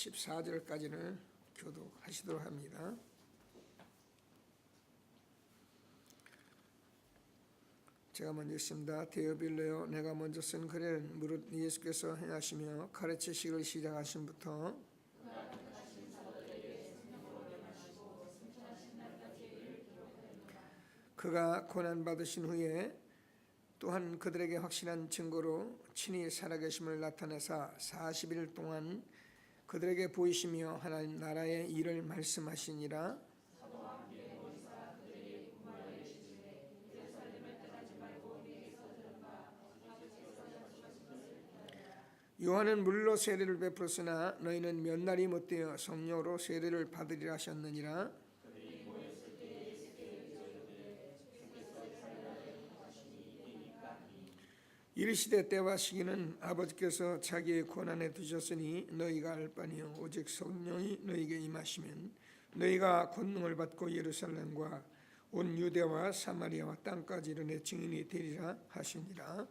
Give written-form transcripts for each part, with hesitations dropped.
14절까지는 교독하시도록 합니다. 제가 먼저 읽습니다. 데오빌레요, 내가 먼저 쓴 글에는 무릇 예수께서 행하시며 가르치시기를 시작하신부터 그가 고난받으신 후에 또한 그들에게 확실한 증거로 친히 살아계심을 나타내사 40일 동안 그들에게 보이시며 하나님 나라의 일을 말씀하시니라. 요한은 물로 세례를 베풀었으나 너희는 몇 날이 못되어 성령으로 세례를 받으리라 하셨느니라. 이르시되 때와 시기는 아버지께서 자기의 권한에 두셨으니 너희가 알 바니요 오직 성령이 너희에게 임하시면 너희가 권능을 받고 예루살렘과 온 유대와 사마리아와 땅까지 이르러 내 증인이 되리라 하시니라.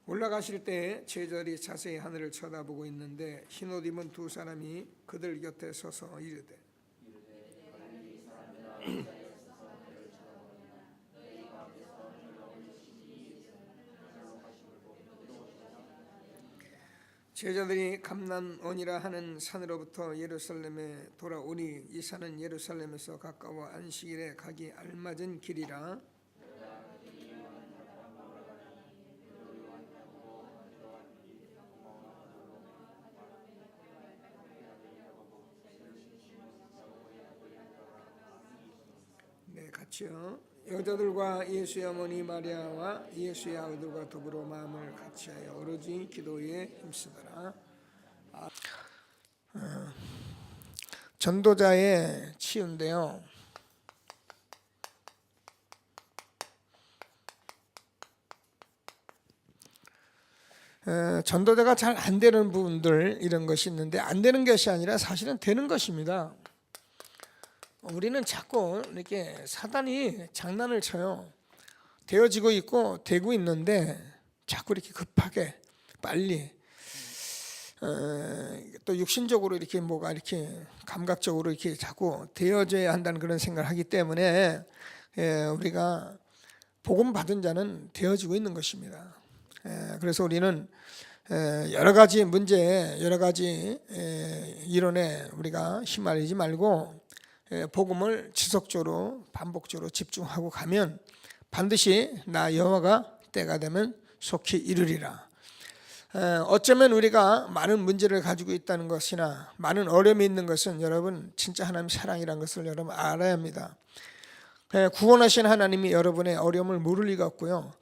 올라가실 때 제자들이 자세히 하늘을 쳐다보고 있는데 흰옷 입은 두 사람이 그들 곁에 서서 이르되 제자들이 감람원이라 하는 산으로부터 예루살렘에 돌아오니 이 산은 예루살렘에서 가까워 안식일에 가기 알맞은 길이라. 네, 같이요. 여자들과 예수의 어머니 마리아와 예수의 아우들과 더불어 마음을 같이하여 오로지 기도에 힘쓰더라. 전도자의 치유인데요. 전도자가 잘 안 되는 부분들 이런 것이 있는데 안 되는 것이 아니라 사실은 되는 것입니다. 우리는 자꾸 이렇게 사단이 장난을 쳐요. 되어지고 있고 되고 있는데 자꾸 이렇게 급하게 빨리 또 육신적으로 이렇게 뭐가 이렇게 감각적으로 이렇게 자꾸 되어져야 한다는 그런 생각을 하기 때문에 우리가 복음 받은 자는 되어지고 있는 것입니다. 그래서 우리는 여러 가지 문제, 여러 가지 이론에 우리가 휘말리지 말고 복음을 지속적으로 반복적으로 집중하고 가면 반드시 나 여호와가 때가 되면 속히 이르리라. 어쩌면 우리가 많은 문제를 가지고 있다는 것이나 많은 어려움이 있는 것은 여러분 진짜 하나님 사랑이라는 것을 여러분 알아야 합니다. 구원하신 하나님이 여러분의 어려움을 모를 리가 없고요.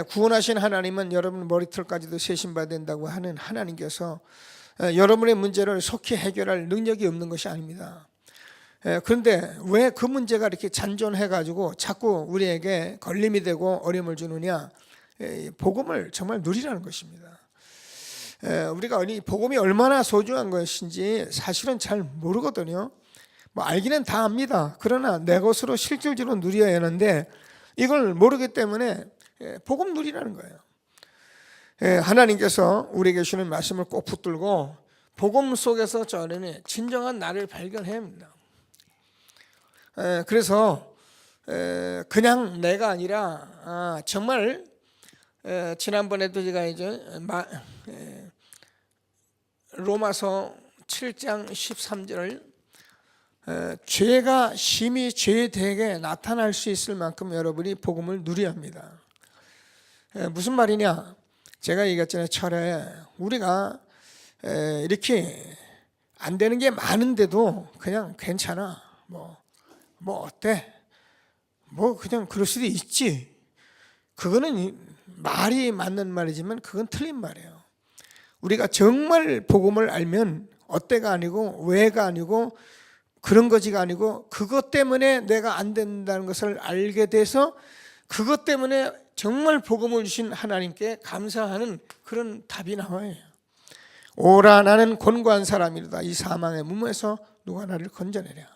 구원하신 하나님은 여러분 머리털까지도 세신받아야 된다고 하는 하나님께서 여러분의 문제를 속히 해결할 능력이 없는 것이 아닙니다. 그런데 왜 그 문제가 이렇게 잔존해가지고 자꾸 우리에게 걸림이 되고 어려움을 주느냐? 복음을 정말 누리라는 것입니다. 우리가 복음이 얼마나 소중한 것인지 사실은 잘 모르거든요. 뭐 알기는 다 압니다. 그러나 내 것으로 실질적으로 누려야 하는데 이걸 모르기 때문에 복음 누리라는 거예요. 하나님께서 우리에게 주시는 말씀을 꼭 붙들고 복음 속에서 저는 진정한 나를 발견해야 합니다. 그래서 그냥 내가 아니라 정말 지난번에도 제가 이제 로마서 7장 13절을 죄가 심히 죄되게 나타날 수 있을 만큼 여러분이 복음을 누려야 합니다. 무슨 말이냐? 제가 얘기했잖아요. 철에 우리가 이렇게 안 되는 게 많은데도 그냥 괜찮아. 뭐 어때? 뭐 그냥 그럴 수도 있지. 그거는 말이 맞는 말이지만 그건 틀린 말이에요. 우리가 정말 복음을 알면 어때가 아니고 왜가 아니고 그런 거지가 아니고 그것 때문에 내가 안 된다는 것을 알게 돼서 그것 때문에 정말 복음을 주신 하나님께 감사하는 그런 답이 나와요. 오라 나는 곤고한 사람이로다. 이 사망의 문무에서 누가 나를 건져내랴.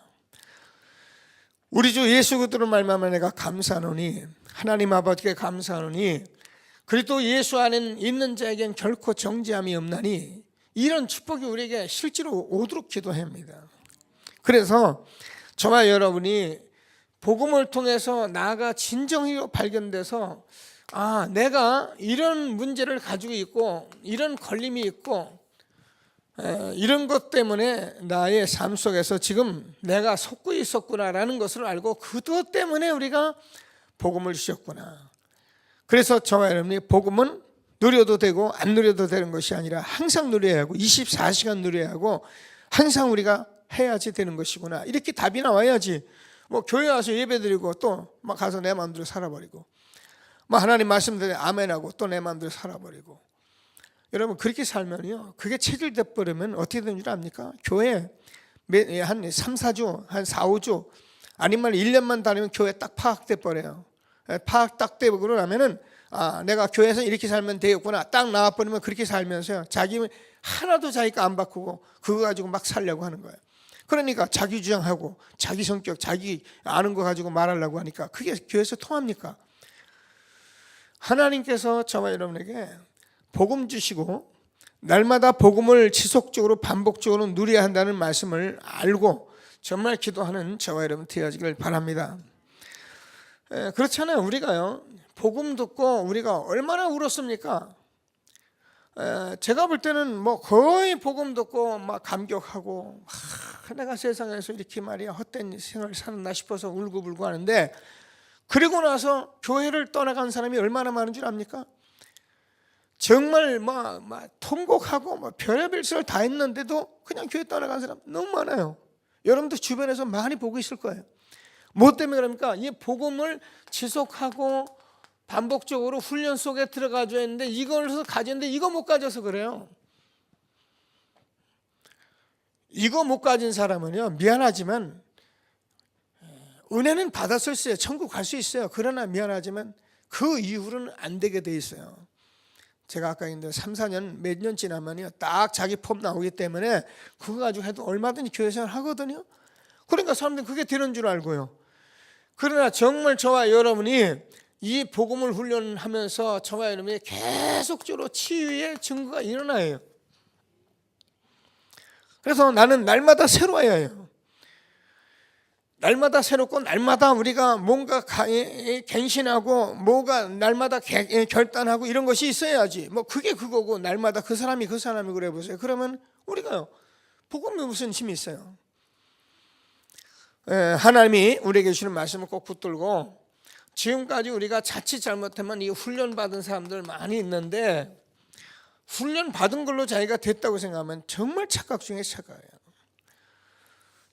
우리 주 예수 그리스도로 말미암아 내가 감사하노니 하나님 아버지께 감사하노니 그리스도 예수 안에 있는 자에겐 결코 정죄함이 없나니 이런 축복이 우리에게 실제로 오도록 기도합니다. 그래서 저와 여러분이 복음을 통해서 나가 진정이 발견돼서 내가 이런 문제를 가지고 있고 이런 걸림이 있고 이런 것 때문에 나의 삶 속에서 지금 내가 속고 있었구나라는 것을 알고 그것 때문에 우리가 복음을 주셨구나. 그래서 저와 여러분이 복음은 누려도 되고 안 누려도 되는 것이 아니라 항상 누려야 하고 24시간 누려야 하고 항상 우리가 해야지 되는 것이구나. 이렇게 답이 나와야지 뭐 교회 와서 예배드리고 또 막 가서 내 마음대로 살아버리고 뭐 하나님 말씀대로 아멘하고 또 내 마음대로 살아버리고 여러분 그렇게 살면요 그게 체질돼 버리면 어떻게 되는 줄 압니까? 교회 한 3, 4주 한 4, 5주 아니면 1년만 다니면 교회 딱 파악돼 버려요. 파악 딱 되고 그러면은 내가 교회에서 이렇게 살면 되겠구나 딱 나와버리면 그렇게 살면서요 자기 하나도 자기가 안 바꾸고 그거 가지고 막 살려고 하는 거예요. 그러니까 자기 주장하고 자기 성격 자기 아는 거 가지고 말하려고 하니까 그게 교회에서 통합니까? 하나님께서 저와 여러분에게 복음 주시고 날마다 복음을 지속적으로 반복적으로 누려야 한다는 말씀을 알고 정말 기도하는 저와 여러분 되어지길 바랍니다. 그렇잖아요. 우리가요 복음 듣고 우리가 얼마나 울었습니까? 제가 볼 때는 뭐 거의 복음 듣고 막 감격하고 내가 세상에서 이렇게 말이야 헛된 생활을 사는다 싶어서 울고불고 하는데 그리고 나서 교회를 떠나간 사람이 얼마나 많은 줄 압니까? 정말 막 통곡하고 막 별의별 짓을 다 했는데도 그냥 교회 떠나간 사람 너무 많아요. 여러분도 주변에서 많이 보고 있을 거예요. 뭐 때문에 그럽니까? 이 복음을 지속하고 반복적으로 훈련 속에 들어가줘야 했는데 이걸 가졌는데 이거 못 가져서 그래요. 이거 못 가진 사람은요 미안하지만 은혜는 받았을 수 있어요. 천국 갈 수 있어요. 그러나 미안하지만 그 이후로는 안 되게 돼 있어요. 제가 아까 했는데 3, 4년 몇 년 지나면요 딱 자기 폼 나오기 때문에 그거 가지고 해도 얼마든지 교회 생활 하거든요. 그러니까 사람들은 그게 되는 줄 알고요. 그러나 정말 저와 여러분이 이 복음을 훈련하면서 저와 여러분이 계속적으로 치유의 증거가 일어나요. 그래서 나는 날마다 새로워야 해요. 날마다 새롭고 날마다 우리가 뭔가 갱신하고 뭐가 날마다 결단하고 이런 것이 있어야지. 뭐 그게 그거고 날마다 그 사람이 그래 보세요. 그러면 우리가요 복음에 무슨 힘이 있어요? 하나님이 우리에게 주시는 말씀을 꼭 붙들고 지금까지 우리가 자칫 잘못하면 이 훈련 받은 사람들 많이 있는데 훈련 받은 걸로 자기가 됐다고 생각하면 정말 착각 중에 착각이에요.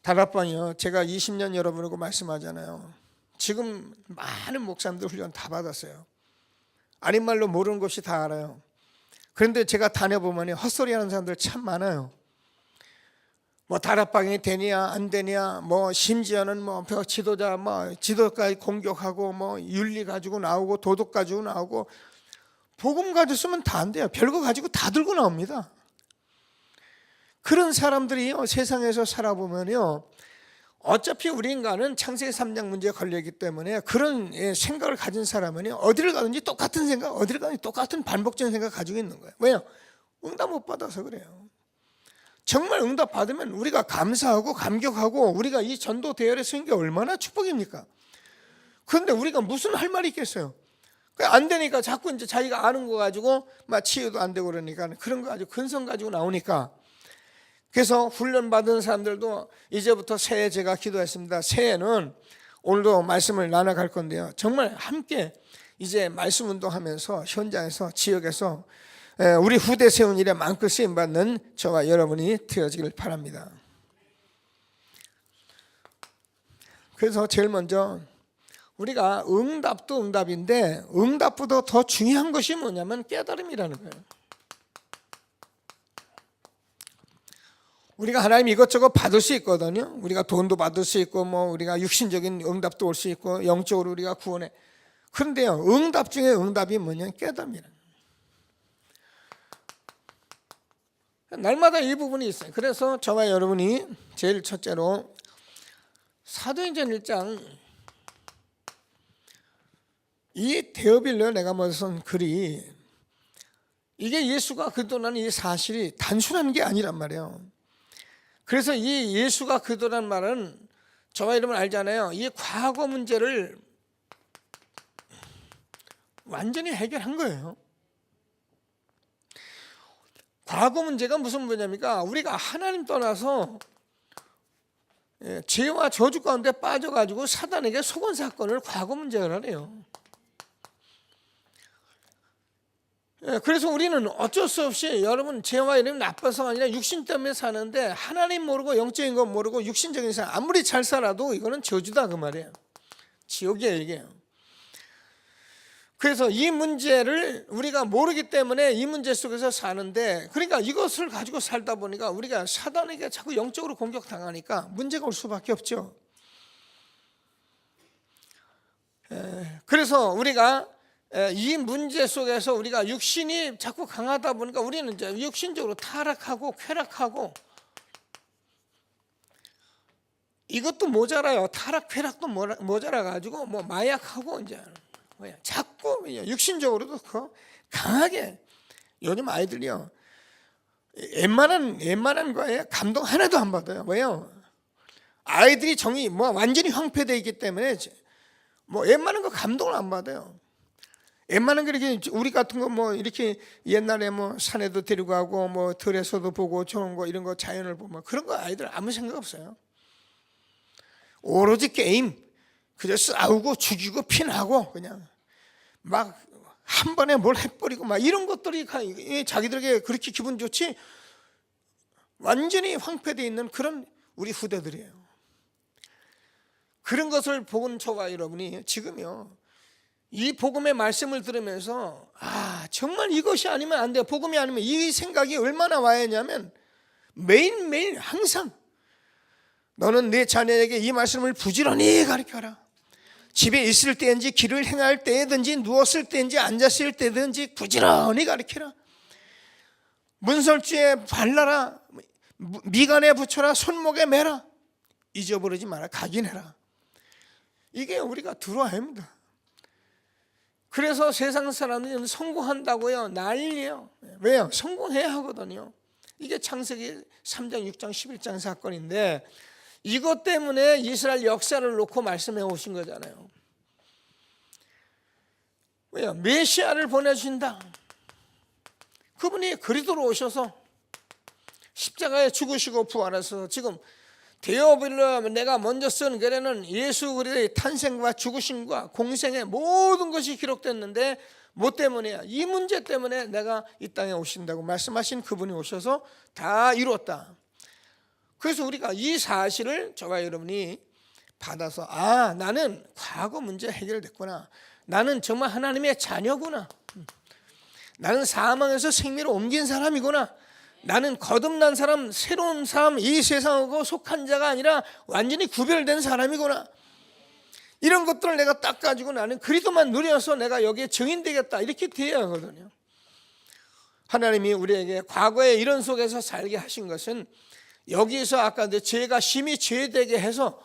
다락방이요. 제가 20년 여러분하고 말씀하잖아요. 지금 많은 목사님들 훈련 다 받았어요. 아닌 말로 모르는 것이 다 알아요. 그런데 제가 다녀보면 헛소리 하는 사람들 참 많아요. 뭐 다락방이 되냐 안 되냐 뭐 심지어는 뭐 지도자 뭐 지도까지 공격하고 뭐 윤리 가지고 나오고 도덕 가지고 나오고 복음 가지고 쓰면 다 안 돼요. 별거 가지고 다 들고 나옵니다. 그런 사람들이 세상에서 살아보면요 어차피 우리 인간은 창세기 3장 문제에 걸려있기 때문에 그런 생각을 가진 사람은 어디를 가든지 똑같은 생각 어디를 가든지 똑같은 반복적인 생각 가지고 있는 거예요. 왜요? 응답 못 받아서 그래요. 정말 응답 받으면 우리가 감사하고 감격하고 우리가 이 전도 대열에 서는 게 얼마나 축복입니까? 그런데 우리가 무슨 할 말이 있겠어요? 안 되니까 자꾸 이제 자기가 아는 거 가지고 막 치유도 안 되고 그러니까 그런 거 가지고 근성 가지고 나오니까 그래서 훈련 받은 사람들도 이제부터 새해 제가 기도했습니다. 새해는 오늘도 말씀을 나눠갈 건데요. 정말 함께 이제 말씀 운동하면서 현장에서 지역에서 우리 후대 세운 일에 마음껏 쓰임받는 저와 여러분이 되어지길 바랍니다. 그래서 제일 먼저 우리가 응답도 응답인데 응답보다 더 중요한 것이 뭐냐면 깨달음이라는 거예요. 우리가 하나님 이것저것 받을 수 있거든요. 우리가 돈도 받을 수 있고 뭐 우리가 육신적인 응답도 올 수 있고 영적으로 우리가 구원해. 그런데요 응답 중에 응답이 뭐냐면 깨달음이라는 거예요. 날마다 이 부분이 있어요. 그래서 저와 여러분이 제일 첫째로 사도행전 1장 이 데어빌러 내가 쓴 글이 이게 예수가 그리스도라는 이 사실이 단순한 게 아니란 말이에요. 그래서 이 예수가 그리스도라는 말은 저와 여러분 알잖아요. 이 과거 문제를 완전히 해결한 거예요. 과거 문제가 무슨 문제입니까? 우리가 하나님 떠나서 죄와 저주 가운데 빠져가지고 사단에게 속은 사건을 과거 문제라네요. 그래서 우리는 어쩔 수 없이 여러분 죄와 이름이 나빠서가 아니라 육신 때문에 사는데 하나님 모르고 영적인 거 모르고 육신적인 사람 아무리 잘 살아도 이거는 저주다 그 말이에요. 지옥이에요 이게. 그래서 이 문제를 우리가 모르기 때문에 이 문제 속에서 사는데, 그러니까 이것을 가지고 살다 보니까 우리가 사단에게 자꾸 영적으로 공격당하니까 문제가 올 수밖에 없죠. 그래서 우리가 이 문제 속에서 우리가 육신이 자꾸 강하다 보니까 우리는 이제 육신적으로 타락하고 쾌락하고, 이것도 모자라요. 타락 쾌락도 모자라 가지고 뭐 마약하고 이제 자꾸 육신적으로도 강하게. 요즘 아이들이요 웬만한 거에 감동 하나도 안 받아요. 왜요? 아이들이 정이 뭐 완전히 황폐되어 있기 때문에 뭐 웬만한 거 감동을 안 받아요. 웬만한 거 이렇게 우리 같은 거 뭐 이렇게 옛날에 뭐 산에도 데리고 가고 뭐 들에서도 보고 좋은 거 이런 거 자연을 보면 그런 거 아이들 아무 생각 없어요. 오로지 게임, 그저 싸우고 죽이고 피나고 그냥 막 한 번에 뭘 해버리고 막 이런 것들이 자기들에게 그렇게 기분 좋지, 완전히 황폐되어 있는 그런 우리 후대들이에요. 그런 것을 본 저와 여러분이 지금요 이 복음의 말씀을 들으면서 정말 이것이 아니면 안 돼요. 복음이 아니면, 이 생각이 얼마나 와야 하냐면 매일매일 항상 너는 내 자녀에게 이 말씀을 부지런히 가르쳐라. 집에 있을 때든지 길을 행할 때든지 누웠을 때든지 앉았을 때든지 부지런히 가르쳐라. 문설주에 발라라. 미간에 붙여라. 손목에 매라. 잊어버리지 마라. 각인해라. 이게 우리가 들어야 합니다. 그래서 세상 사람들은 성공한다고요 난리예요. 왜요? 성공해야 하거든요. 이게 창세기 3장 6장 11장 사건인데 이것 때문에 이스라엘 역사를 놓고 말씀해 오신 거잖아요. 왜요? 메시아를 보내주신다. 그분이 그리스도로 오셔서 십자가에 죽으시고 부활해서 지금 데어빌러 내가 먼저 쓴 글에는 예수 그리스도의 탄생과 죽으심과 공생의 모든 것이 기록됐는데 뭐 때문이야? 이 문제 때문에 내가 이 땅에 오신다고 말씀하신 그분이 오셔서 다 이뤘다. 그래서 우리가 이 사실을 저와 여러분이 받아서 나는 과거 문제 해결됐구나. 나는 정말 하나님의 자녀구나. 나는 사망에서 생미로 옮긴 사람이구나. 나는 거듭난 사람, 새로운 사람, 이 세상하고 속한 자가 아니라 완전히 구별된 사람이구나. 이런 것들을 내가 딱 가지고 나는 그리스도만 누려서 내가 여기에 증인되겠다. 이렇게 돼야 하거든요. 하나님이 우리에게 과거에 이런 속에서 살게 하신 것은 여기에서 아까 죄가 심히 죄되게 해서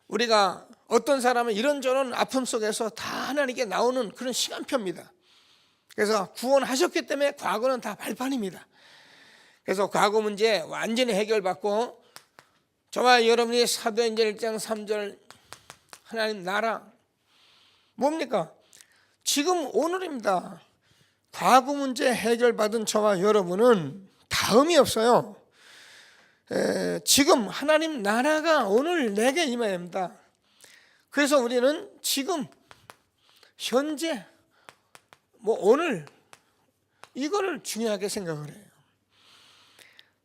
우리가 어떤 사람은 이런저런 아픔 속에서 다 하나님께 나오는 그런 시간표입니다. 그래서 구원하셨기 때문에 과거는 다 발판입니다. 그래서 과거 문제 완전히 해결받고 저와 여러분이 사도행전 1장 3절 하나님 나라 뭡니까? 지금 오늘입니다. 과거 문제 해결받은 저와 여러분은 다음이 없어요. 지금 하나님 나라가 오늘 내게 임해야 합니다. 그래서 우리는 지금 현재 오늘 이거를 중요하게 생각을 해요.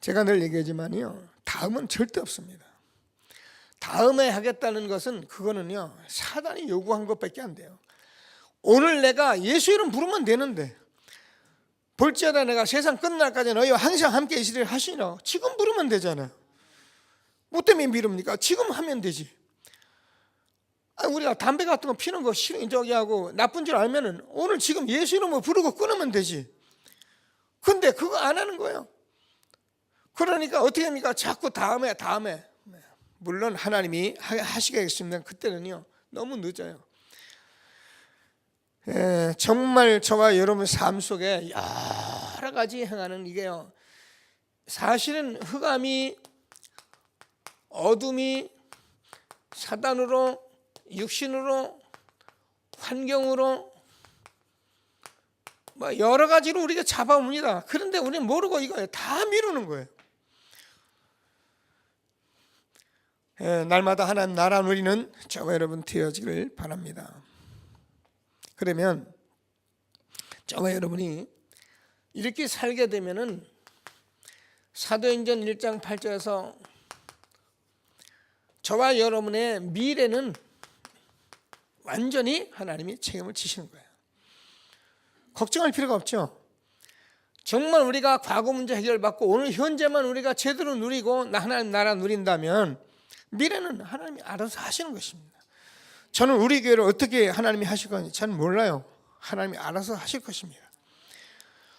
제가 늘 얘기하지만요 다음은 절대 없습니다. 다음에 하겠다는 것은 그거는요 사단이 요구한 것밖에 안 돼요. 오늘 내가 예수 이름 부르면 되는데 볼지어다 내가 세상 끝날까지 너희와 항상 함께 있으리라 하시니라. 지금 부르면 되잖아요. 뭐 때문에 미룹니까? 지금 하면 되지. 우리가 담배 같은 거 피는 거 싫은 저기 하고 나쁜 줄 알면은 오늘 지금 예수 이름을 부르고 끊으면 되지. 근데 그거 안 하는 거예요. 그러니까 어떻게 합니까? 자꾸 다음에 물론 하나님이 하시겠습니다. 그때는요 너무 늦어요. 정말 저와 여러분 삶 속에 여러 가지 행하는 이게요, 사실은 흑암이, 어둠이 사단으로, 육신으로, 환경으로 뭐 여러 가지로 우리가 잡아옵니다. 그런데 우리는 모르고 이거 다 미루는 거예요. 날마다 하나님 나라 누리는 저와 여러분 되어지길 바랍니다. 그러면 저와 여러분이 이렇게 살게 되면은 사도행전 1장 8절에서 저와 여러분의 미래는 완전히 하나님이 책임을 지시는 거예요. 걱정할 필요가 없죠. 정말 우리가 과거 문제 해결받고 오늘 현재만 우리가 제대로 누리고 하나님 나라 누린다면 미래는 하나님이 알아서 하시는 것입니다. 저는 우리 교회를 어떻게 하나님이 하실 건지 저는 몰라요. 하나님이 알아서 하실 것입니다.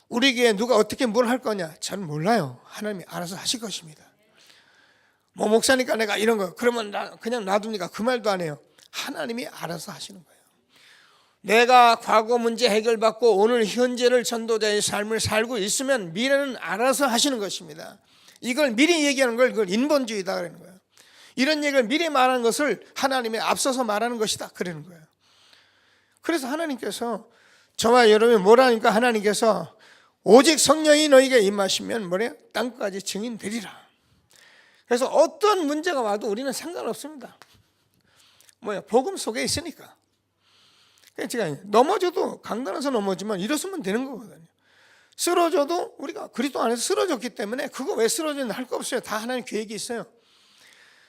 우리 교회에 누가 어떻게 뭘 할 거냐 저는 몰라요. 하나님이 알아서 하실 것입니다. 뭐 목사니까 내가 이런 거 그러면 그냥 놔둡니까? 그 말도 안 해요. 하나님이 알아서 하시는 거예요. 내가 과거 문제 해결받고 오늘 현재를 전도자의 삶을 살고 있으면 미래는 알아서 하시는 것입니다. 이걸 미리 얘기하는 걸 그걸 인본주의다 그러는 거예요. 이런 얘기를 미리 말하는 것을 하나님에 앞서서 말하는 것이다 그러는 거예요. 그래서 하나님께서 저와 여러분이 뭐라니까 하나님께서 오직 성령이 너에게 임하시면 뭐래요? 땅까지 증인되리라. 그래서 어떤 문제가 와도 우리는 상관없습니다. 복음 속에 있으니까. 제가 넘어져도 강단에서 넘어지면 일어서면 되는 거거든요. 쓰러져도 우리가 그리스도 안에서 쓰러졌기 때문에 그거 왜 쓰러졌는지 할 거 없어요. 다 하나님 계획이 있어요.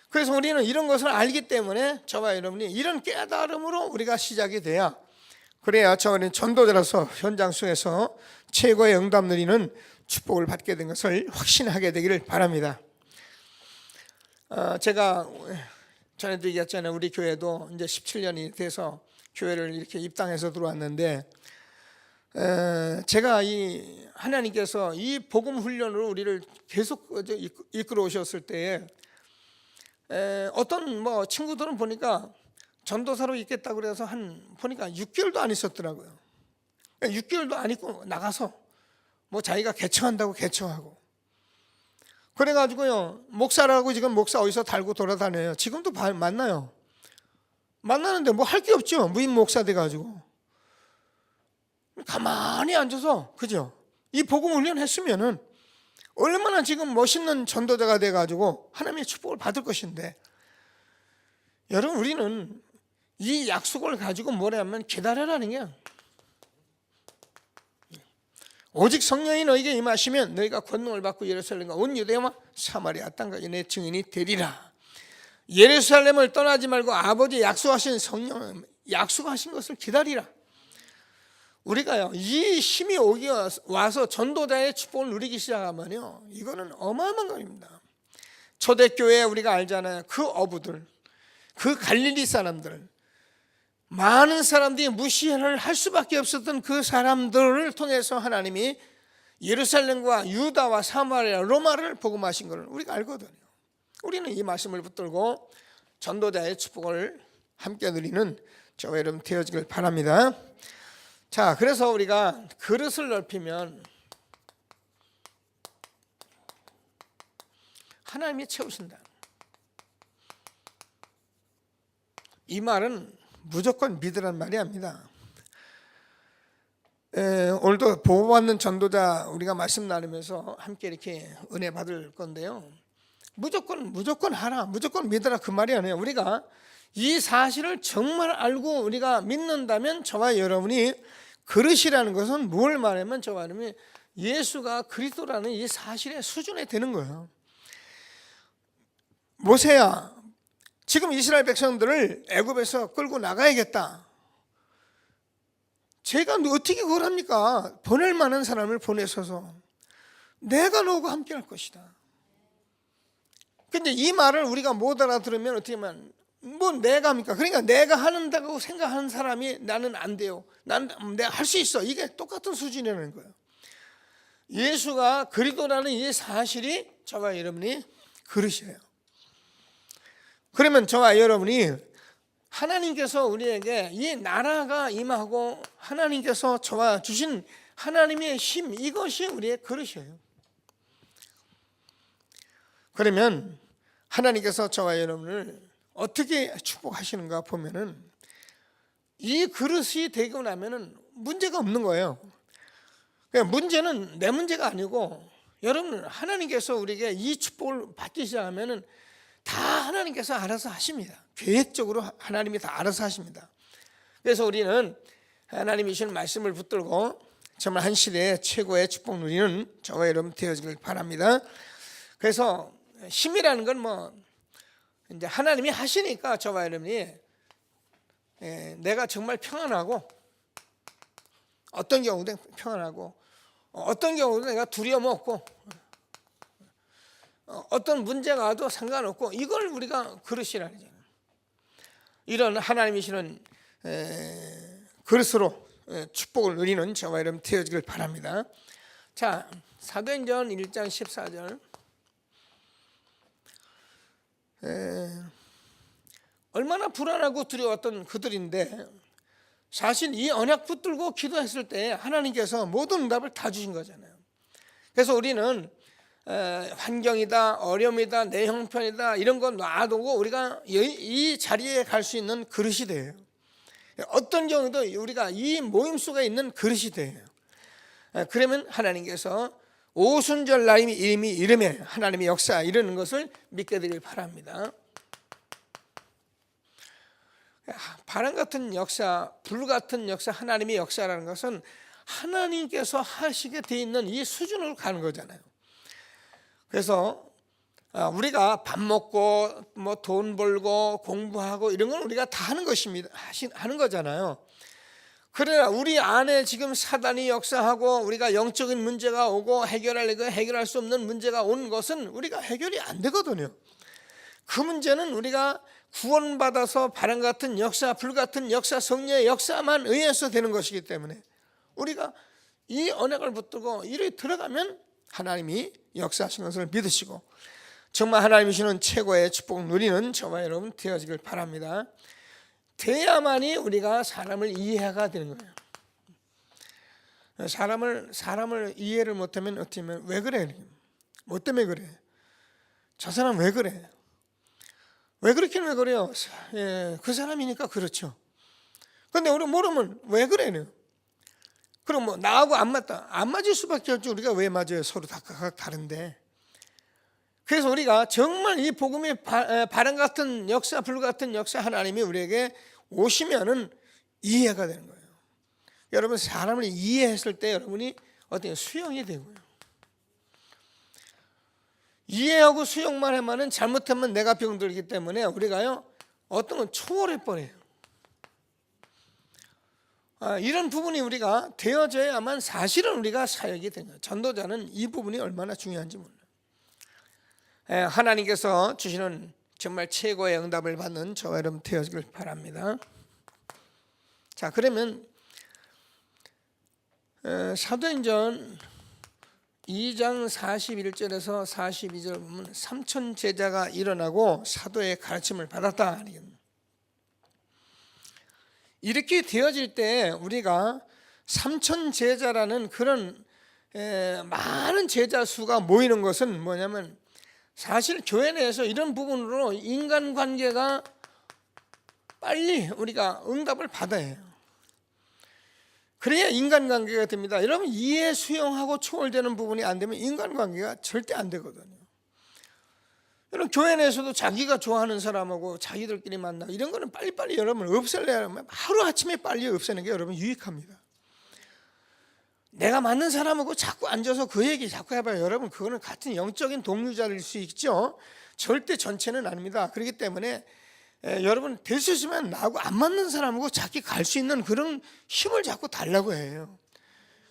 그래서 우리는 이런 것을 알기 때문에 저와 여러분이 이런 깨달음으로 우리가 시작이 돼야, 그래야 저는 전도자로서 현장 속에서 최고의 응답 누리는 축복을 받게 된 것을 확신하게 되기를 바랍니다. 제가 전에도 얘기했잖아요. 우리 교회도 이제 17년이 돼서 교회를 이렇게 입당해서 들어왔는데, 제가 이 하나님께서 이 복음 훈련으로 우리를 계속 이끌어 오셨을 때에 어떤 친구들은 보니까 전도사로 있겠다고 그래서 보니까 6개월도 안 있었더라고요. 6개월도 안 있고 나가서 자기가 개척한다고 개척하고, 그래가지고요, 목사라고 지금 목사 어디서 달고 돌아다녀요. 지금도 만나요. 만나는데 할 게 없죠. 무임 목사 돼가지고 가만히 앉아서, 그죠? 이 복음 훈련했으면은 얼마나 지금 멋있는 전도자가 돼가지고 하나님의 축복을 받을 것인데, 여러분 우리는 이 약속을 가지고 뭐라면 기다려라는 게, 오직 성령이 너에게 임하시면 너희가 권능을 받고 예루살렘과 온 유대와 사마리아 땅까지 내 증인이 되리라. 예루살렘을 떠나지 말고 아버지 약속하신 성령, 약속하신 것을 기다리라. 우리가요, 이 힘이 와서 전도자의 축복을 누리기 시작하면요, 이거는 어마어마한 겁니다. 초대교회 우리가 알잖아요. 그 어부들, 그 갈릴리 사람들, 많은 사람들이 무시를 할 수밖에 없었던 그 사람들을 통해서 하나님이 예루살렘과 유다와 사마리아, 로마를 복음하신 것을 우리가 알거든요. 우리는 이 말씀을 붙들고 전도자의 축복을 함께 누리는 저와 여러분 되어지길 바랍니다. 자, 그래서 우리가 그릇을 넓히면 하나님이 채우신다. 이 말은 무조건 믿으란 말이 아닙니다. 오늘도 보호받는 전도자 우리가 말씀 나누면서 함께 이렇게 은혜 받을 건데요, 무조건 하라, 무조건 믿어라 그 말이 아니에요. 우리가 이 사실을 정말 알고 우리가 믿는다면 저와 여러분이 그릇이라는 것은 뭘 말하면 저와 여러분이 예수가 그리스도라는 이 사실의 수준에 되는 거예요. 모세야, 지금 이스라엘 백성들을 애굽에서 끌고 나가야겠다. 제가 어떻게 그걸 합니까? 보낼 만한 사람을 보내셔서 내가 너하고 함께 할 것이다. 근데 이 말을 우리가 못 알아들으면 어떻게 하면 내가 합니까? 그러니까 내가 한다고 생각하는 사람이 나는 안 돼요, 내가 할 수 있어, 이게 똑같은 수준이라는 거예요. 예수가 그리스도라는 이 사실이 저와 여러분이 그릇이에요. 그러면 저와 여러분이 하나님께서 우리에게 이 나라가 임하고 하나님께서 저와 주신 하나님의 힘, 이것이 우리의 그릇이에요. 그러면 하나님께서 저와 여러분을 어떻게 축복하시는가 보면은 이 그릇이 되고 나면은 문제가 없는 거예요. 그러니까 문제는 내 문제가 아니고 여러분, 하나님께서 우리에게 이 축복을 받기 시작하면은 다 하나님께서 알아서 하십니다. 계획적으로 하나님이 다 알아서 하십니다. 그래서 우리는 하나님이 주신 말씀을 붙들고 정말 한 시대의 최고의 축복 누리는 저와 여러분 되어지길 바랍니다. 그래서 힘이라는 건 뭐 이제 하나님이 하시니까 저와 여러분이 내가 정말 평안하고, 어떤 경우도 평안하고, 어떤 경우도 내가 두려움 없고, 어떤 문제가 와도 상관없고, 이걸 우리가 그릇이라 그러잖아요. 이런 하나님이 주시는 그릇으로 축복을 누리는 저와 여러분 되어지길 바랍니다. 자, 사도행전 1장 14절. 얼마나 불안하고 두려웠던 그들인데 사실 이 언약 붙들고 기도했을 때 하나님께서 모든 응답을 다 주신 거잖아요. 그래서 우리는 환경이다, 어려움이다, 내 형편이다, 이런 건 놔두고 우리가 이 자리에 갈 수 있는 그릇이 돼요. 어떤 경우도 우리가 이 모임 속에 있는 그릇이 돼요. 그러면 하나님께서 오순절날 이미 이름에 하나님의 역사 이르는 것을 믿게 되길 바랍니다. 바람 같은 역사, 불 같은 역사, 하나님의 역사라는 것은 하나님께서 하시게 돼 있는 이 수준으로 가는 거잖아요. 그래서 우리가 밥 먹고 뭐 돈 벌고 공부하고 이런 건 우리가 다 하는 것입니다. 하는 거잖아요. 그러나 우리 안에 지금 사단이 역사하고 우리가 영적인 문제가 오고 해결할 수 없는 문제가 온 것은 우리가 해결이 안 되거든요. 그 문제는 우리가 구원받아서 바람 같은 역사, 불 같은 역사, 성령의 역사만 의해서 되는 것이기 때문에 우리가 이 언약을 붙들고 이를 들어가면 하나님이 역사하신 것을 믿으시고 정말 하나님이 주시는 최고의 축복을 누리는 저와 여러분 되어지길 바랍니다. 돼야만이 우리가 사람을 이해가 되는 거예요. 사람을 이해를 못하면 어떻게 하면 왜 그래? 뭐 때문에 그래? 저 사람 왜 그래? 왜 그렇게는 왜 그래요? 그 사람이니까 그렇죠. 근데 우리 모르면 왜 그래요? 그럼 뭐 나하고 안 맞다. 안 맞을 수밖에 없죠. 우리가 왜 맞아요? 서로 다 각각 다른데. 그래서 우리가 정말 이 복음의 바람 같은 역사, 불 같은 역사 하나님이 우리에게 오시면은 이해가 되는 거예요. 여러분, 사람을 이해했을 때 여러분이 어떻게 수용이 되고요. 이해하고 수용만 하면은 잘못하면 내가 병들기 때문에 우리가요 어떤 건 초월해 버려요. 이런 부분이 우리가 되어져야만 사실은 우리가 사역이 되는 거예요. 전도자는 이 부분이 얼마나 중요한지 몰라요. 하나님께서 주시는 정말 최고의 응답을 받는 저와 여러분 되어지길 바랍니다. 자, 그러면 사도행전 2장 41절에서 42절 보면 3천 제자가 일어나고 사도의 가르침을 받았다. 이렇게 되어질 때 우리가 3천 제자라는 그런 많은 제자 수가 모이는 것은 뭐냐면 사실 교회 내에서 이런 부분으로 인간관계가 빨리 우리가 응답을 받아야 해요. 그래야 인간관계가 됩니다. 여러분, 이해, 수용하고 초월되는 부분이 안 되면 인간관계가 절대 안 되거든요. 여러분, 교회 내에서도 자기가 좋아하는 사람하고 자기들끼리 만나고 이런 거는 빨리빨리 여러분 없앨래야 하면 하루아침에 빨리 없애는 게 여러분 유익합니다. 내가 맞는 사람하고 자꾸 앉아서 그 얘기 자꾸 해봐요. 여러분, 그거는 같은 영적인 동료자일 수 있죠. 절대 전체는 아닙니다. 그렇기 때문에 여러분 될 수 있으면 나하고 안 맞는 사람하고 자기 갈 수 있는 그런 힘을 자꾸 달라고 해요.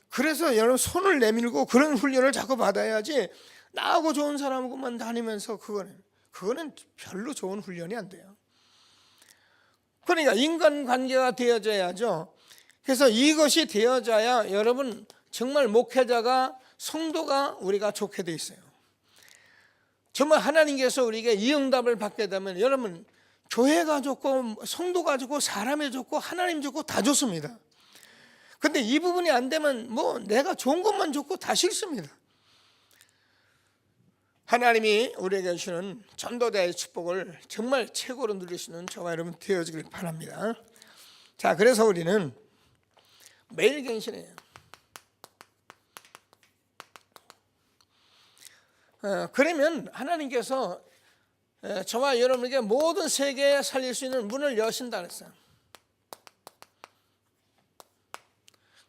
그래서 여러분 손을 내밀고 그런 훈련을 자꾸 받아야지 나하고 좋은 사람하고만 다니면서 그거는 별로 좋은 훈련이 안 돼요. 그러니까 인간관계가 되어져야죠. 그래서 이것이 되어져야 여러분 정말 목회자가 성도가 우리가 좋게 돼 있어요. 정말 하나님께서 우리에게 이 응답을 받게 되면 여러분 교회가 좋고 성도가 좋고 사람이 좋고 하나님 좋고 다 좋습니다. 근데 이 부분이 안 되면 뭐 내가 좋은 것만 좋고 다 싫습니다. 하나님이 우리에게 주시는 전도자의 축복을 정말 최고로 누릴 수 있는 저와 여러분 되어지길 바랍니다. 자, 그래서 우리는 매일 갱신해요. 그러면 하나님께서 저와 여러분에게 모든 세계에 살릴 수 있는 문을 여신다 그랬어요.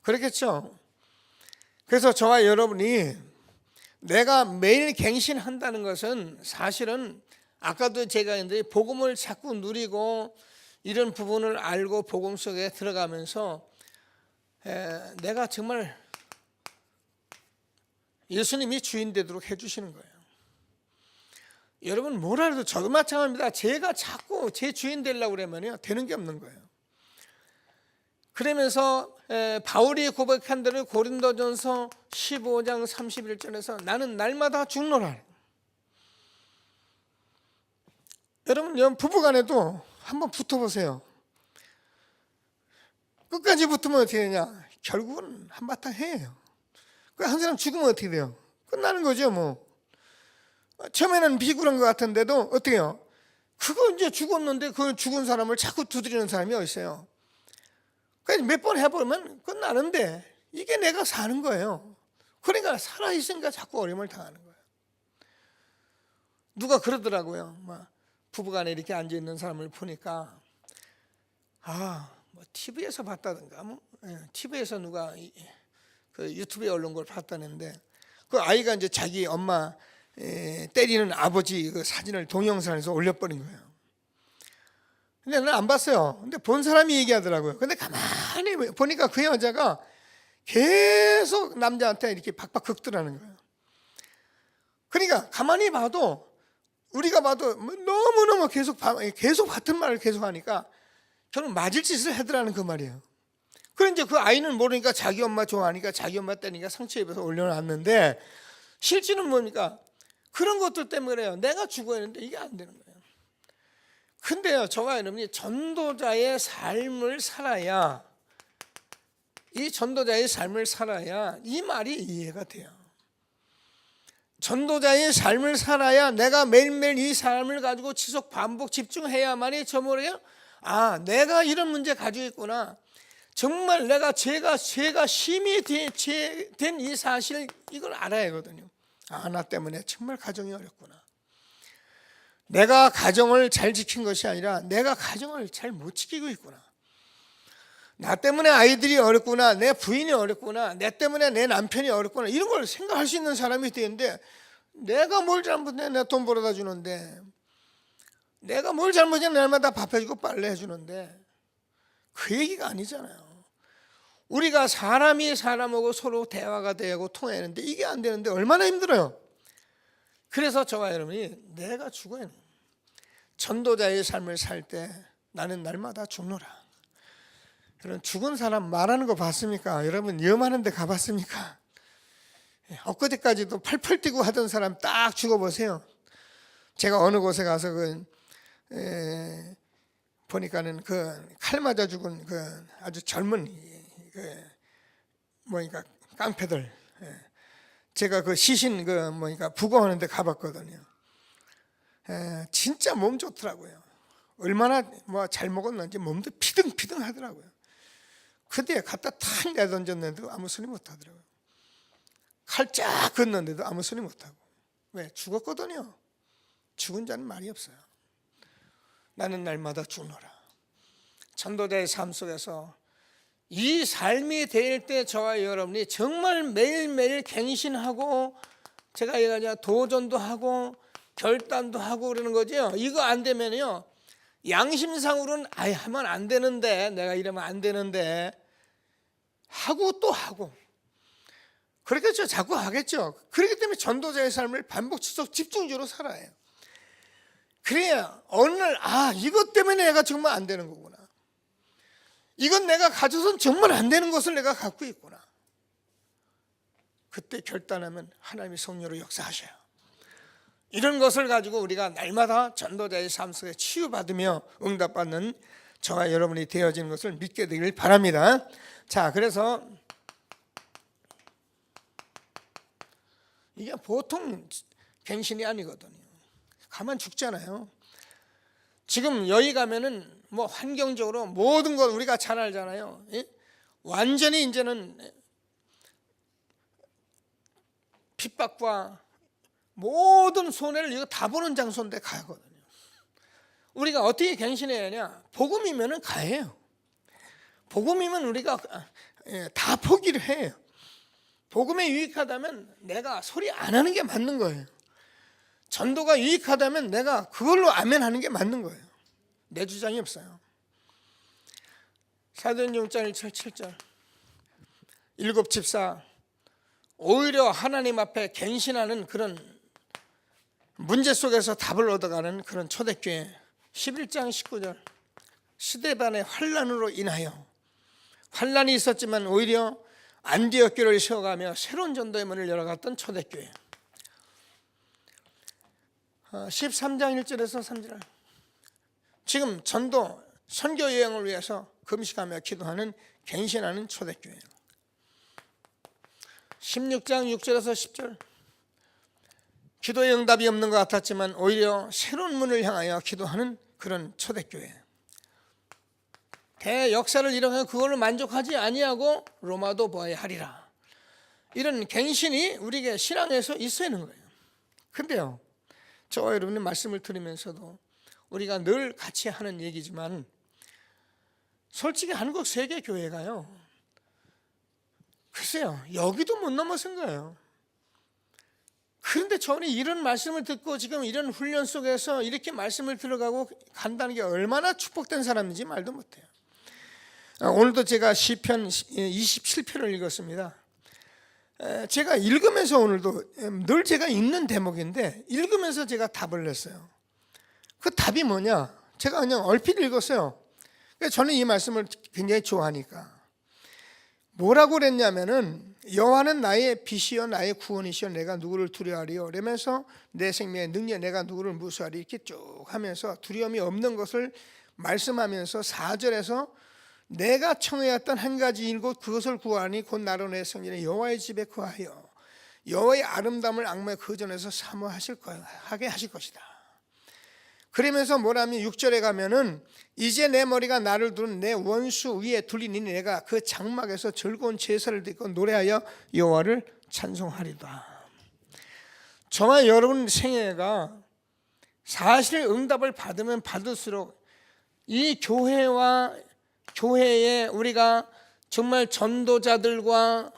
그렇겠죠? 그래서 저와 여러분이 내가 매일 갱신한다는 것은 사실은 아까도 제가 했는데 복음을 자꾸 누리고 이런 부분을 알고 복음 속에 들어가면서 내가 정말 예수님이 주인 되도록 해주시는 거예요. 여러분 뭐라 해도 저도 마찬가지입니다. 제가 자꾸 제 주인 되려고 그러면요 되는 게 없는 거예요. 그러면서 바울이 고백한 대로 고린도전서 15장 31절에서 나는 날마다 죽노라. 여러분 부부간에도 한번 붙어보세요. 끝까지 붙으면 어떻게 되냐? 결국은 한바탕 해요. 한 사람 죽으면 어떻게 돼요? 끝나는 거죠 뭐. 처음에는 비굴한 것 같은데도 어떻게 해요? 그거 이제 죽었는데 그 죽은 사람을 자꾸 두드리는 사람이 어디 있어요? 몇 번 해보면 끝나는데 이게 내가 사는 거예요. 그러니까 살아있으니까 자꾸 어려움을 당하는 거예요. 누가 그러더라고요. 부부간에 이렇게 앉아있는 사람을 보니까 뭐 TV에서 봤다든가 TV에서 누가 그 유튜브에 올린 걸 봤다는데 그 아이가 이제 자기 엄마 때리는 아버지 그 사진을 동영상에서 올려버린 거예요. 근데 나는 안 봤어요. 근데 본 사람이 얘기하더라고요. 근데 가만히 보니까 그 여자가 계속 남자한테 이렇게 박박 긁더라는 거예요. 그러니까 가만히 봐도 우리가 봐도 너무너무 계속 같은 말을 계속 하니까 저는 맞을 짓을 하더라는 그 말이에요. 그런데 그 아이는 모르니까 자기 엄마 좋아하니까 자기 엄마 때리니까 상처 입어서 올려놨는데 실제는 뭡니까? 그런 것들 때문에 그래요. 내가 죽어야 하는데 이게 안 되는 거예요. 근데요, 저와 여러분이 전도자의 삶을 살아야 이 말이 이해가 돼요. 전도자의 삶을 살아야 내가 매일매일 이 삶을 가지고 지속 반복 집중해야만이 저 뭐래요? 내가 이런 문제 가지고 있구나. 정말 내가 죄가 심히 된 이 사실 이걸 알아야 하거든요. 나 때문에 정말 가정이 어렵구나. 내가 가정을 잘 지킨 것이 아니라 내가 가정을 잘 못 지키고 있구나. 나 때문에 아이들이 어렵구나. 내 부인이 어렵구나. 내 때문에 내 남편이 어렵구나. 이런 걸 생각할 수 있는 사람이 되는데 내가 뭘 잘못해? 내가 돈 벌어다 주는데 내가 뭘 잘못해? 날마다 밥 해주고 빨래 해주는데 그 얘기가 아니잖아요. 우리가 사람이 사람하고 서로 대화가 되고 통하는데 이게 안 되는데 얼마나 힘들어요. 그래서 저와 여러분이 내가 죽어야 해요. 전도자의 삶을 살 때 나는 날마다 죽노라. 여러분 죽은 사람 말하는 거 봤습니까? 여러분 위험하는 데 가봤습니까? 엊그제까지도 펄펄 뛰고 하던 사람 딱 죽어보세요. 제가 어느 곳에 가서 보니까는 그 칼 맞아 죽은 그 아주 젊은 뭐니까 깡패들, 제가 그 시신 뭐니까 부거하는 데 가봤거든요. 진짜 몸 좋더라고요. 얼마나 잘 먹었는지 몸도 피등피등 하더라고요. 그때 갖다 탁 내던졌는데도 아무 소리 못 하더라고요. 칼 쫙 긋는데도 아무 소리 못 하고. 왜? 죽었거든요. 죽은 자는 말이 없어요. 나는 날마다 죽노라. 전도자의 삶 속에서 이 삶이 될 때 저와 여러분이 정말 매일매일 갱신하고 제가 얘기하자 도전도 하고 결단도 하고 그러는 거죠. 이거 안 되면요 양심상으로는 하면 안 되는데 내가 이러면 안 되는데 하고 또 하고 그렇겠죠. 자꾸 하겠죠. 그렇기 때문에 전도자의 삶을 반복 지속 집중적으로 살아요. 그래야 어느 날 이것 때문에 내가 정말 안 되는 거구나. 이건 내가 가져서는 정말 안 되는 것을 내가 갖고 있구나. 그때 결단하면 하나님이 성령으로 역사하셔요. 이런 것을 가지고 우리가 날마다 전도자의 삶 속에 치유받으며 응답받는 저와 여러분이 되어지는 것을 믿게 되길 바랍니다. 자, 그래서 이게 보통 갱신이 아니거든요. 가만 죽잖아요. 지금 여기 가면은 뭐 환경적으로 모든 것 우리가 잘 알잖아요. 완전히 이제는 핍박과 모든 손해를 이거 다 보는 장소인데 가거든요. 우리가 어떻게 갱신해야 하냐? 복음이면은 가해요. 복음이면 우리가 다 포기를 해요. 복음에 유익하다면 내가 소리 안 하는 게 맞는 거예요. 전도가 유익하다면 내가 그걸로 아멘하는 게 맞는 거예요. 내 주장이 없어요. 사도행전 6장 1절 7절 일곱 집사 오히려 하나님 앞에 갱신하는 그런 문제 속에서 답을 얻어가는 그런 초대교회 11장 19절 스데반의 환난으로 인하여 환난이 있었지만 오히려 안디옥 교회를 세워가며 새로운 전도의 문을 열어갔던 초대교회 13장 1절에서 3절 지금 전도 선교 여행을 위해서 금식하며 기도하는 갱신하는 초대교회 16장 6절에서 10절 기도의 응답이 없는 것 같았지만 오히려 새로운 문을 향하여 기도하는 그런 초대교회 대역사를 일어나서 그걸로 만족하지 아니하고 로마도 보아야 하리라. 이런 갱신이 우리에게 신앙에서 있어야 하는 거예요. 근데요 저와 여러분의 말씀을 들으면서도 우리가 늘 같이 하는 얘기지만 솔직히 한국 세계교회가요 글쎄요 여기도 못 넘어선 거예요. 그런데 저는 이런 말씀을 듣고 지금 이런 훈련 속에서 이렇게 말씀을 들어가고 간다는 게 얼마나 축복된 사람인지 말도 못해요. 오늘도 제가 시편 27편을 읽었습니다. 제가 읽으면서 오늘도 늘 제가 읽는 대목인데 읽으면서 제가 답을 냈어요. 그 답이 뭐냐? 제가 그냥 얼핏 읽었어요. 저는 이 말씀을 굉장히 좋아하니까. 뭐라고 그랬냐면은 여호와는 나의 빛이요 나의 구원이시여 내가 누구를 두려워하리요 이러면서 내 생명의 능력 내가 누구를 무수하리 이렇게 쭉 하면서 두려움이 없는 것을 말씀하면서 4절에서 내가 청하였던 한 가지 일곧 그것을 구하니 곧 나로 내 성전에 여호와의 집에 거하여 여호와의 아름다움을 악마의 거전에서 사모하실 거야 하게 하실 것이다. 그러면서 뭐라면 6절에 가면은 이제 내 머리가 나를 두른 내 원수 위에 둘리니 내가 그 장막에서 즐거운 제사를 드리고 노래하여 여호와를 찬송하리다. 저와 여러분 생애가 사실 응답을 받으면 받을수록 이 교회에 우리가 정말 전도자들과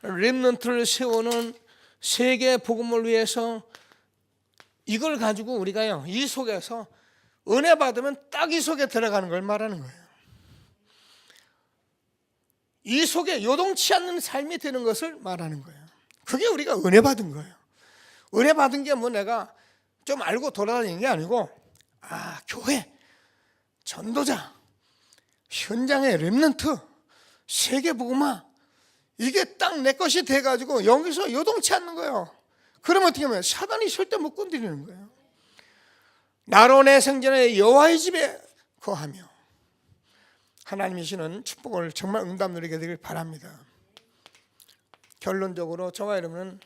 렘넌트를 세우는 세계 복음을 위해서 이걸 가지고 우리가요 이 속에서 은혜 받으면 딱 이 속에 들어가는 걸 말하는 거예요. 이 속에 요동치 않는 삶이 되는 것을 말하는 거예요. 그게 우리가 은혜 받은 거예요. 은혜 받은 게 뭐 내가 좀 알고 돌아다니는 게 아니고 교회, 전도자, 현장의 렘넌트, 세계 복음화 이게 딱 내 것이 돼가지고 여기서 요동치 않는 거예요. 그러면 어떻게 하면 사단이 절대 못 건드리는 거예요. 나로 내 성전에 여호와의 집에 거하며 하나님이 주시는 축복을 정말 응답 누리게 되길 바랍니다. 결론적으로 저와 여러분은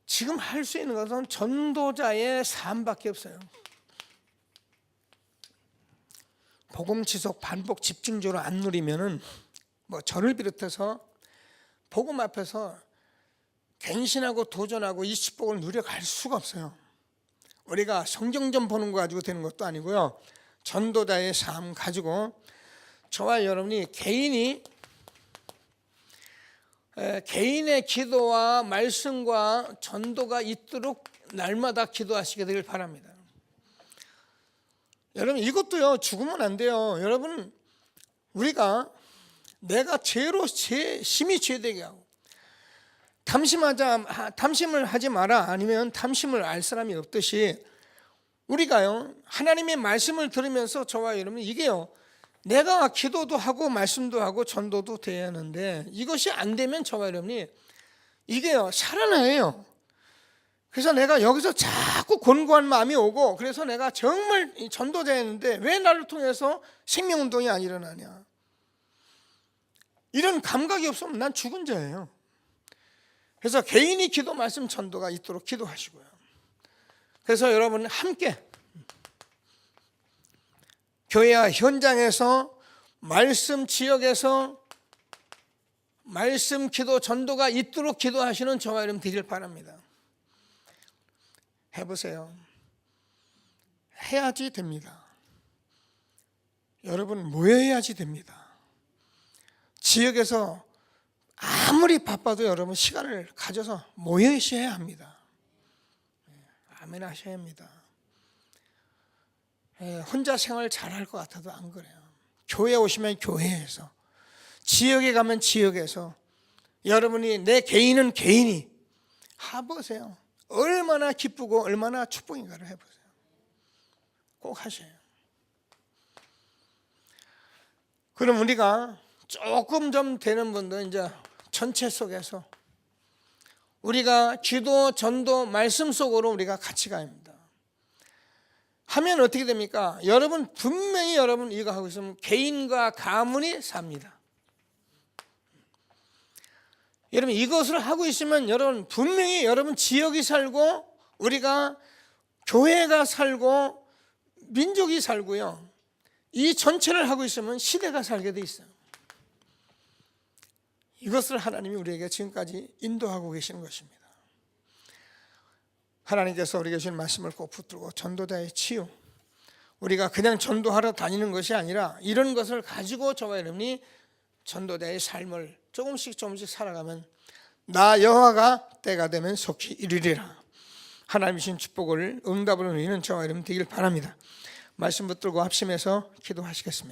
지금 할 수 있는 것은 전도자의 삶밖에 없어요. 복음 지속 반복 집중적으로 안 누리면은 뭐 저를 비롯해서 복음 앞에서 갱신하고 도전하고 이 축복을 누려갈 수가 없어요. 우리가 성경 좀 보는 거 가지고 되는 것도 아니고요. 전도자의 삶 가지고 저와 여러분이 개인의 기도와 말씀과 전도가 있도록 날마다 기도하시게 되길 바랍니다. 여러분 이것도요 죽으면 안 돼요. 여러분 우리가 내가 죄로 심히 죄되게 하고 탐심을 하지 마라 아니면 탐심을 알 사람이 없듯이 우리가요 하나님의 말씀을 들으면서 저와 여러분 이게요 내가 기도도 하고 말씀도 하고 전도도 돼야 하는데 이것이 안 되면 저와 여러분이 이게요 살아나요. 그래서 내가 여기서 자꾸 곤고한 마음이 오고, 그래서 내가 정말 전도자였는데 왜 나를 통해서 생명운동이 안 일어나냐, 이런 감각이 없으면 난 죽은 자예요. 그래서 개인이 기도 말씀 전도가 있도록 기도하시고요. 그래서 여러분 함께 교회와 현장에서 말씀 지역에서 말씀 기도 전도가 있도록 기도하시는 저와 여러분 되길 바랍니다. 해보세요. 해야지 됩니다. 여러분 모여야지 됩니다. 지역에서 아무리 바빠도 여러분 시간을 가져서 모여셔야 합니다. 아멘 하셔야 합니다. 혼자 생활 잘할 것 같아도 안 그래요. 교회 오시면 교회에서, 지역에 가면 지역에서, 여러분이 내 개인은 개인이 해보세요. 얼마나 기쁘고 얼마나 축복인가를 해보세요. 꼭 하셔요. 그럼 우리가 조금 좀 되는 분들은 이제 전체 속에서 우리가 기도, 전도, 말씀 속으로 우리가 같이 가야 합니다. 하면 어떻게 됩니까? 여러분 분명히 여러분 이거 하고 있으면 개인과 가문이 삽니다. 여러분 이것을 하고 있으면 여러분 분명히 여러분 지역이 살고, 우리가 교회가 살고, 민족이 살고요. 이 전체를 하고 있으면 시대가 살게 돼 있어요. 이것을 하나님이 우리에게 지금까지 인도하고 계시는 것입니다. 하나님께서 우리에게 주신 말씀을 꼭 붙들고 전도자의 치유, 우리가 그냥 전도하러 다니는 것이 아니라 이런 것을 가지고 저와 여러분이 전도자의 삶을 조금씩 살아가면 나 여호와가 때가 되면 속히 이루리라. 하나님 주신 축복을, 응답을 누리는 저와 여러분 되길 바랍니다. 말씀 붙들고 합심해서 기도하시겠습니다.